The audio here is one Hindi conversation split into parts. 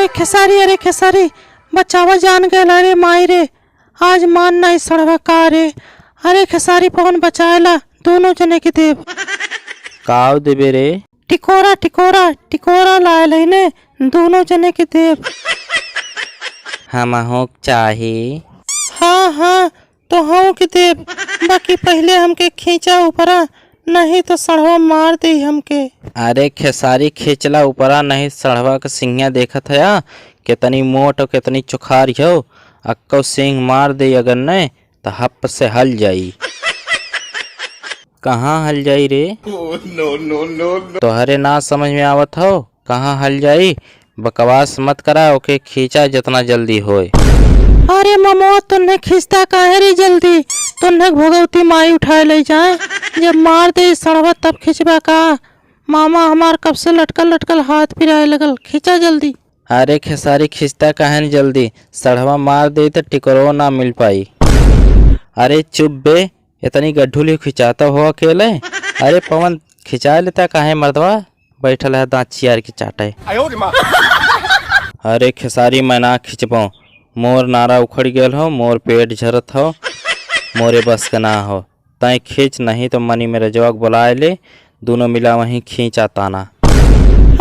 अरे खेसारी बचावा जान गए। अरे माई रे, आज मान नहीं सड़वा का रे। अरे खेसारी पवन बचाएला दोनों जने के देव। काव देबे रे? टिकोरा टिकोरा टिकोरा लायल है ने दोनों जने के देव। हम हो चाहे। हाँ तो हाँ के देव, बाकी पहले हमके खींचा ऊपरा, नहीं तो सड़वा मार दे हमके। अरे खेसारी खींचला ऊपरा नहीं सड़वा का सिंहिया देखत है कितनी मोट और कितनी चुखारी हो। अक्को सिंह मार दे अगर नहीं तो हप से हल जाई। कहाँ हल जाई रे? तोहरे ना समझ में आवत हो कहाँ हल जाई? बकवास मत करा, ओके खींचा जितना जल्दी होए। अरे ममो तुन्ने खींचता काहे रे जल्दी? तुन्ने भगवती माई उठाए ले जाए, जब मार दे सड़वा तब खींचबा का? मामा हमार कब से लटकल लटकल हाथ फिराए लगल, खींचा जल्दी। अरे खेसारी खींचता काहे न जल्दी? सड़वा मार दे तो टिकरो ना मिल पाई। अरे चुप बे, इतनी गड्ढुली खिंचाता हो अकेले? अरे पवन खिंचा लेता काहे मर्दवा, बैठल है दांत चियार की चाटे। अरे खेसारी मैं ना खींच पाऊँ, मोर नारा उखड़ गेल हो, मोर पेट झरत हो, मोरे बस का ना हो। तय खींच नहीं तो मनी मेरे जवाक बुलाए ले, दोनों मिला वहीं खींचा ताना।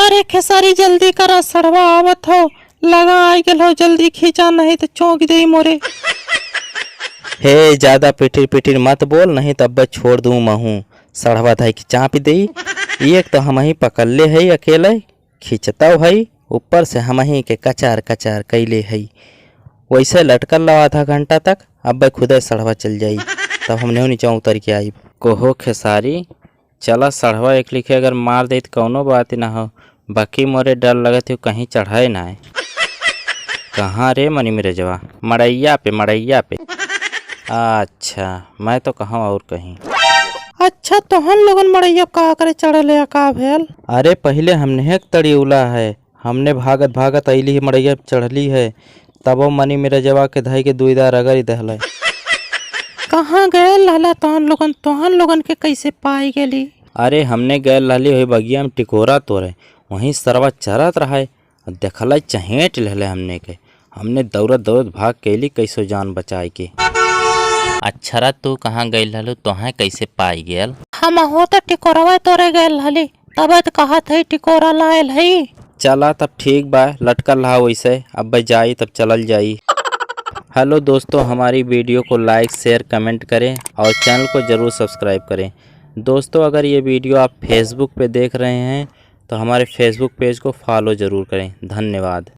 अरे खेसारी जल्दी करा, सड़वा आवत हो, लगा आई गेल हो, जल्दी खींचा नहीं तो चौंक दे मोरे। हे ज्यादा पिटिर पिटिर मत बोल, नहीं तब छोड़ दूं महू। सड़वा धाई की चाँप दे। एक तो हम ही पकड़ ले है अकेले खींचता है, ऊपर से हम ही के कचार कचार कैले है। वैसे लटकल लो आधा घंटा तक, अब खुद सड़वा चल जाई, तब हमने नीचे उतर के आई। कोहो खेसारी चला सड़वा एक लिखे अगर मार दे तो कौनो बात ना हो, बाकी मोरे डर लगत हो कहीं चढ़ाए ना है। कहाँ रे मनी मेरे जवा? मड़ैया पे। अच्छा मैं तो कहाँ और कहीं। अच्छा तो हम लोगन मड़ैया का करे चढ़ल है का भेल? अरे पहले हमने एक तड़ी उला है, हमने भागत भागत अली मड़ैया चढ़ली है, तब वो मनी मेरे जवा के धाई के दुईदा रगड़ दहल। कहाँ गए लाला तोहन लोगन के कैसे पाई गेली? अरे हमने गए लाली हुई बगिया में टिकोरा तोरे, वहीं सरवा चरत रहा है, देखल चहेट ले हमने के। हमने दौड़त भाग कैली कैसो जान बचाए के। अच्छा तू कहाँ गई ललू, तोहें कैसे पाई गेल? हम हो तो टिकोरवा तोरे गए लाली, तब कहा थे टिकोरा लायल है। चला तब ठीक बा, लटकल रहा वैसे, अब जाई तब चलल जाई। हेलो दोस्तों, हमारी वीडियो को लाइक शेयर कमेंट करें और चैनल को ज़रूर सब्सक्राइब करें। दोस्तों अगर ये वीडियो आप फेसबुक पे देख रहे हैं तो हमारे फेसबुक पेज को फॉलो ज़रूर करें। धन्यवाद।